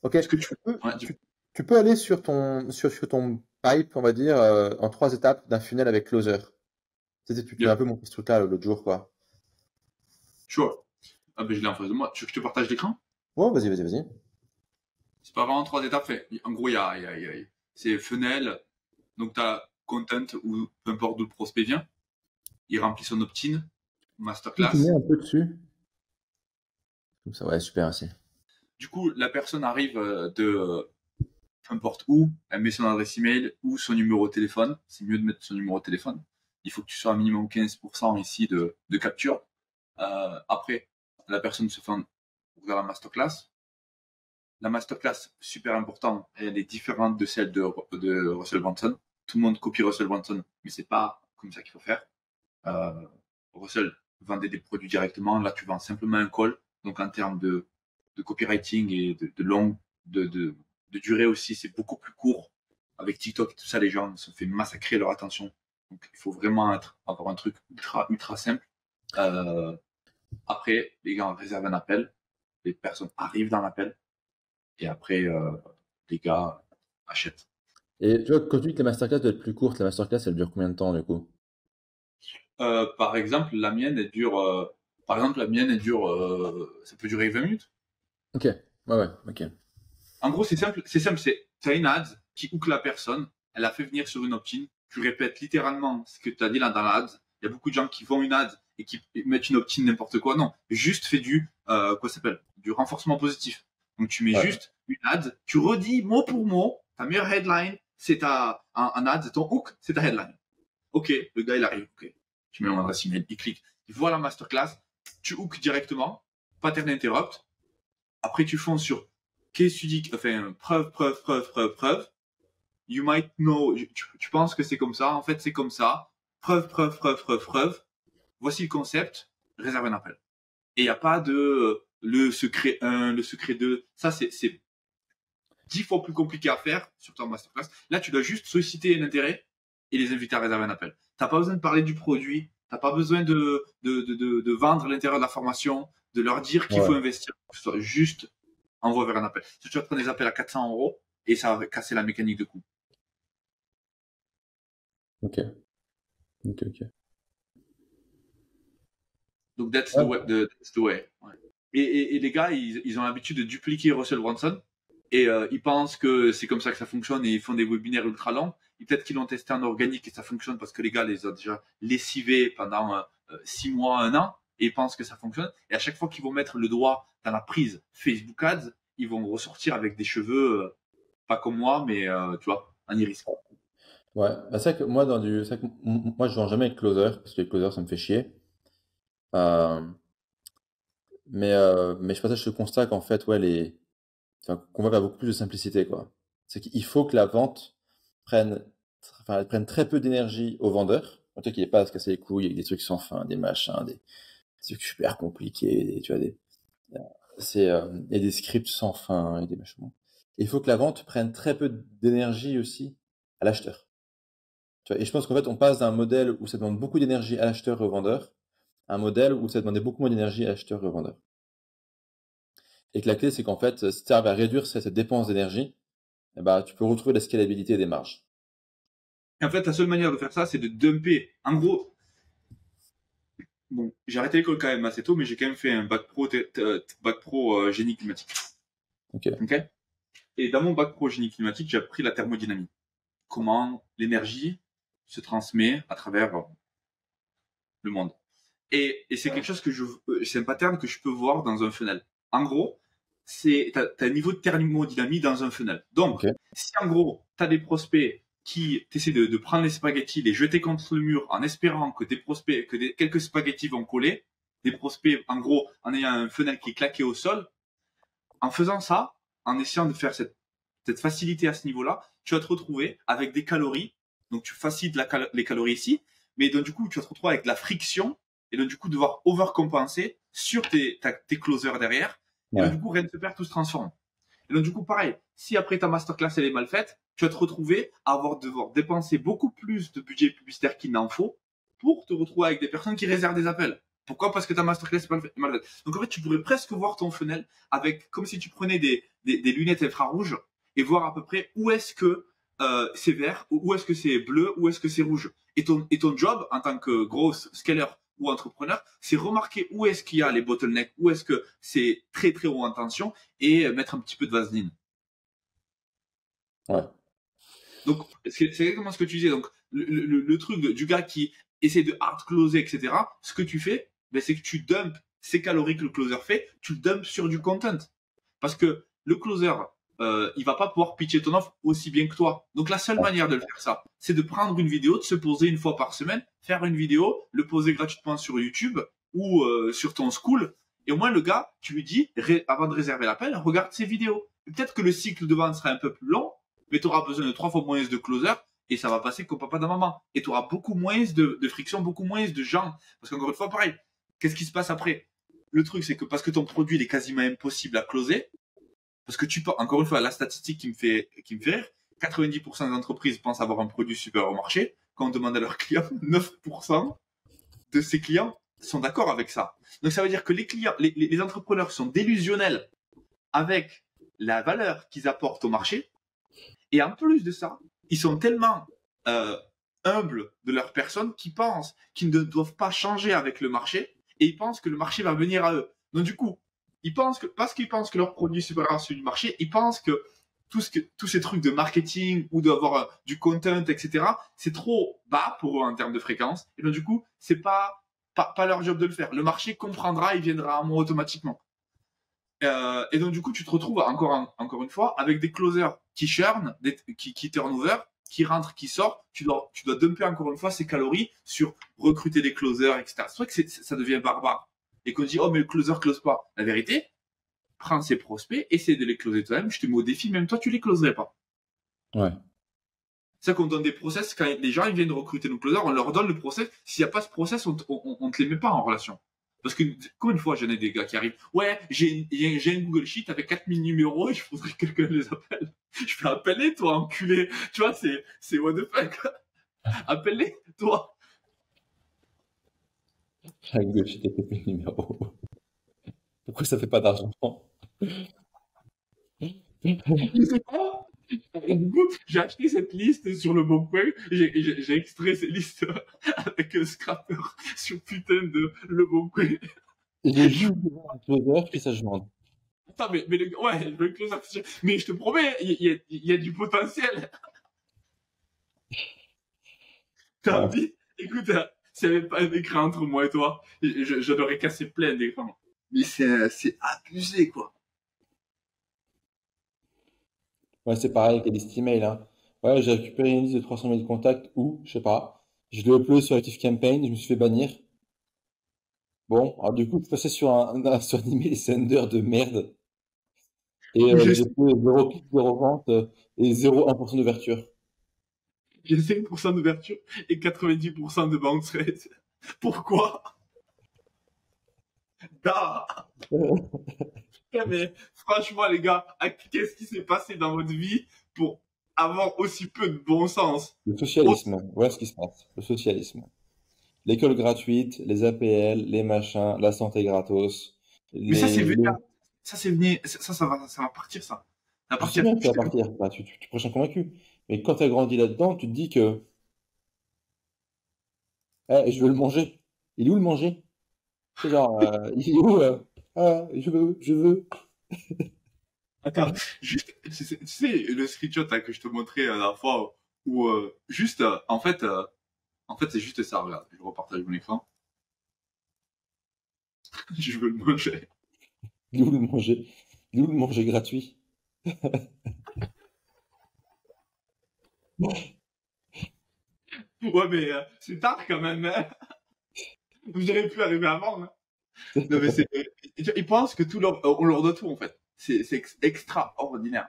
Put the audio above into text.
Ok, Ce que tu ouais, tu peux aller sur ton pipe, on va dire, en 3 étapes d'un funnel avec closer. Tu m'as yep, un peu montré ce truc-là l'autre jour, quoi. sure. Ah ben je l'ai en face de moi. Tu veux que je te partage l'écran? Ouais, vas-y, vas-y, vas-y. C'est pas vraiment 3 étapes. En gros, c'est funnel. Donc tu as content ou peu importe d'où le prospect vient. Il remplit son opt-in, Tu mets masterclass. un peu dessus. Comme ça, ouais, super, assez. Du coup, la personne arrive de peu importe où, elle met son adresse email ou son numéro de téléphone. C'est mieux de mettre son numéro de téléphone. Il faut que tu sois à minimum 15% ici de capture. Après, la personne se fait vers la masterclass. La masterclass, super important, elle est différente de celle de Russell Brunson. Tout le monde copie Russell Brunson, mais c'est pas comme ça qu'il faut faire. Euh, Russell vendait des produits directement. Là, tu vends simplement un call. Donc, en termes de copywriting et de long, de durée aussi, c'est beaucoup plus court. Avec TikTok et tout ça, les gens se fait massacrer leur attention. Donc, il faut vraiment avoir un truc ultra, ultra simple. Euh, Après, les gars réservent un appel. Les personnes arrivent dans l'appel. Et après, les gars achètent. Et tu vois, quand tu dis que la masterclass doit être plus courte, la masterclass, elle dure combien de temps, du coup? Par exemple, ça peut durer 20 minutes. Ok, ouais, ouais, ok. En gros, t'as une ad qui hook la personne, elle a fait venir sur une opt-in, tu répètes littéralement ce que tu as dit là dans la ad. Il y a beaucoup de gens qui font une ad et qui mettent une opt-in n'importe quoi. Non, juste fais quoi ça s'appelle, du renforcement positif. Donc tu mets Ouais, juste une ad, tu redis mot pour mot, ta meilleure headline, c'est un ad, ton hook, c'est ta headline. Ok, le gars il arrive, ok. Tu mets mon adresse email, il clique, il voit la masterclass, tu hook directement, pattern interrupt, après, tu fonces sur qu'est-ce que tu dis, enfin, preuve, preuve, preuve, preuve, preuve. You might know, tu penses que c'est comme ça, en fait, c'est comme ça. Preuve, preuve, preuve, preuve, preuve. Voici le concept, réserve un appel. Et il n'y a pas de le secret 1, le secret 2. Ça, c'est 10 fois plus compliqué à faire sur ton masterclass. Là, tu dois juste solliciter un intérêt et les inviter à réserver un appel. T'as pas besoin de parler du produit, t'as pas besoin de vendre l'intérieur de la formation, de leur dire qu'il faut ouais, investir. Juste envoie vers un appel. Si tu vas te prendre des appels à 400 euros et ça va casser la mécanique de coût. ok, ok, ok. Donc Ouais, that's the way. Ouais. Et les gars, ils ont l'habitude de dupliquer Russell Brunson et ils pensent que c'est comme ça que ça fonctionne et ils font des webinaires ultra longs. Et peut-être qu'ils l'ont testé en organique et ça fonctionne parce que les gars les ont déjà lessivés pendant 6 mois, un an et ils pensent que ça fonctionne. Et à chaque fois qu'ils vont mettre le doigt dans la prise Facebook Ads, ils vont ressortir avec des cheveux pas comme moi, mais tu vois, un iris. ouais. Bah, c'est vrai que moi, c'est vrai que moi, je vends jamais avec closer, parce que les closers, ça me fait chier. Euh, mais je partage ce constat qu'en fait, ouais, qu'on va vers beaucoup plus de simplicité, quoi. C'est qu'il faut que la vente prenne, elle prenne très peu d'énergie au vendeur. En tout cas, qu'il n'ait pas à se casser les couilles avec des trucs sans fin, des machins, des trucs super compliqués, tu vois, et des scripts sans fin, et des machins. Et il faut que la vente prenne très peu d'énergie aussi à l'acheteur. Tu vois, et je pense qu'en fait, on passe d'un modèle où ça demande beaucoup d'énergie à l'acheteur et au vendeur, à un modèle où ça demandait beaucoup moins d'énergie à l'acheteur et au vendeur. Et que la clé, c'est qu'en fait, si tu arrives à réduire cette dépense d'énergie, eh ben, tu peux retrouver la scalabilité des marges. Et en fait, la seule manière de faire ça, c'est de dumper. En gros, bon, j'ai arrêté l'école quand même assez tôt, mais j'ai quand même fait un bac pro génie climatique. Ok. Ok. Et dans mon bac pro génie climatique, j'ai appris la thermodynamique. Comment l'énergie se transmet à travers le monde. Et c'est quelque chose c'est un pattern que je peux voir dans un funnel. En gros, t'as un niveau de thermodynamie dans un funnel. Donc, Ok. si en gros, t'as des prospects qui essaient de prendre les spaghettis, les jeter contre le mur en espérant que quelques spaghettis vont coller, des prospects, en gros, en ayant un funnel qui est claqué au sol, en faisant ça, en essayant de faire cette facilité à ce niveau-là, tu vas te retrouver avec des calories. Donc, tu facilites les calories ici, mais donc, du coup, tu vas te retrouver avec de la friction et donc, du coup, devoir overcompenser sur tes closers derrière. Et donc, Ouais. du coup, rien ne se perd, tout se transforme. Et donc, du coup, pareil, si après ta masterclass, elle est mal faite, tu vas te retrouver à devoir dépenser beaucoup plus de budget publicitaire qu'il n'en faut pour te retrouver avec des personnes qui réservent des appels. Pourquoi? Parce que ta masterclass est mal faite. Donc en fait, tu pourrais presque voir ton funnel avec, comme si tu prenais des lunettes infrarouges et voir à peu près où est-ce que c'est vert, où est-ce que c'est bleu, où est-ce que c'est rouge. Et ton job en tant que gros scaler ou entrepreneur, c'est remarquer où est-ce qu'il y a les bottlenecks, où est-ce que c'est très très haut en tension et mettre un petit peu de vaseline. Ouais. Donc, c'est exactement ce que tu disais. Donc, le truc du gars qui essaie de hard closer, etc., ce que tu fais, ben, c'est que tu dumpes ces calories que le closer fait, tu le dumpes sur du content. Parce que le closer, il va pas pouvoir pitcher ton offre aussi bien que toi. Donc, la seule manière de le faire ça, c'est de prendre une vidéo, de se poser une fois par semaine, faire une vidéo, le poser gratuitement sur YouTube ou sur ton school. Et au moins, le gars, tu lui dis, avant de réserver l'appel, regarde ces vidéos. Peut-être que le cycle de vente sera un peu plus long, mais tu auras besoin de 3 fois moins de closer et ça va passer comme papa d'un maman. Et tu auras beaucoup moins de friction, beaucoup moins de gens. Parce qu'encore une fois, pareil, qu'est-ce qui se passe après? Le truc, c'est que parce que ton produit il est quasiment impossible à closer, parce que tu peux, encore une fois, la statistique qui me fait rire, 90% des entreprises pensent avoir un produit super au marché. Quand on demande à leurs clients, 9% de ces clients sont d'accord avec ça. Donc ça veut dire que les clients, les entrepreneurs sont délusionnels avec la valeur qu'ils apportent au marché. Et en plus de ça, ils sont tellement humbles de leur personne qu'ils pensent qu'ils ne doivent pas changer avec le marché et ils pensent que le marché va venir à eux. Donc du coup, ils pensent que parce qu'ils pensent que leur produit est supérieur à celui du marché, ils pensent que tous ces trucs de marketing ou d'avoir du content, etc., c'est trop bas pour eux en termes de fréquence. Et donc du coup, c'est pas leur job de le faire. Le marché comprendra, il viendra à moi automatiquement. Et donc du coup, tu te retrouves encore une fois avec des closers qui churn, qui turnover, qui rentrent, qui sortent. Tu dois dumper encore une fois ces calories sur recruter des closers, etc. C'est vrai que ça devient barbare. Et qu'on dit, oh mais le closer close pas. La vérité, prends ses prospects, essaie de les closer toi-même. Je te mets au défi, même toi tu les closerais pas. Ouais. C'est ça qu'on donne des process quand les gens ils viennent recruter nos closers, on leur donne le process. S'il n'y a pas ce process, on te les met pas en relation. Parce que, comme une fois, j'en ai des gars qui arrivent. Ouais, j'ai un Google Sheet avec 4000 numéros et je voudrais que quelqu'un les appelle. Je fais appeler, toi, enculé. Tu vois, c'est what the fuck. Appelle-les, toi. Avec Goshi, t'as coupé le numéro. Pourquoi ça fait pas d'argent? Je sais pas. Du coup, j'ai acheté cette liste sur le bon coin. J'ai extrait ces listes avec un scrapper sur putain de le bon coin. Et j'ai juste devant un closer qui sache vendre. Attends, mais ouais, le closer, mais je te promets, il y a du potentiel. T'as Ouais. envie? Écoute, s'il n'y avait pas d'écran entre moi et toi, j'en aurais cassé plein d'écrans. Mais c'est abusé, quoi. Ouais, c'est pareil avec les listes email, hein. Ouais, j'ai récupéré une liste de 300 000 contacts ou, je sais pas, je l'ai upload sur ActiveCampaign, je me suis fait bannir. Bon, alors du coup, je passais sur sur un email sender de merde et Où j'ai fait 0 clic, 0 vente et 0,1% d'ouverture. j'ai 5% d'ouverture et 90% de bounce rate. Pourquoi? Da! Mais franchement, les gars, qu'est-ce qui s'est passé dans votre vie pour avoir aussi peu de bon sens? Le socialisme, voilà ce qui se passe. Le socialisme. L'école gratuite, les APL, les machins, la santé gratos, Mais ça, c'est venu, les... ça, c'est venu, ça va partir, ça. Ça va Je sais partir. bien que ça va partir, bah, tu prêches un convaincu. Mais quand tu as grandi là-dedans, tu te dis que eh, je veux le manger. Il est où le manger? C'est genre, il est où? Ah, je veux. Attends, juste, tu sais, le screenshot là, que je te montrais la dernière fois, où juste, en fait, c'est juste ça, regarde, je repartage mon écran, je veux le manger. Il est où le manger? Il est où le manger gratuit? Ouais, mais c'est tard quand même, hein. Vous auriez pu arriver avant, hein. Non, mais c'est, ils pensent que on leur doit tout, en fait. C'est extraordinaire.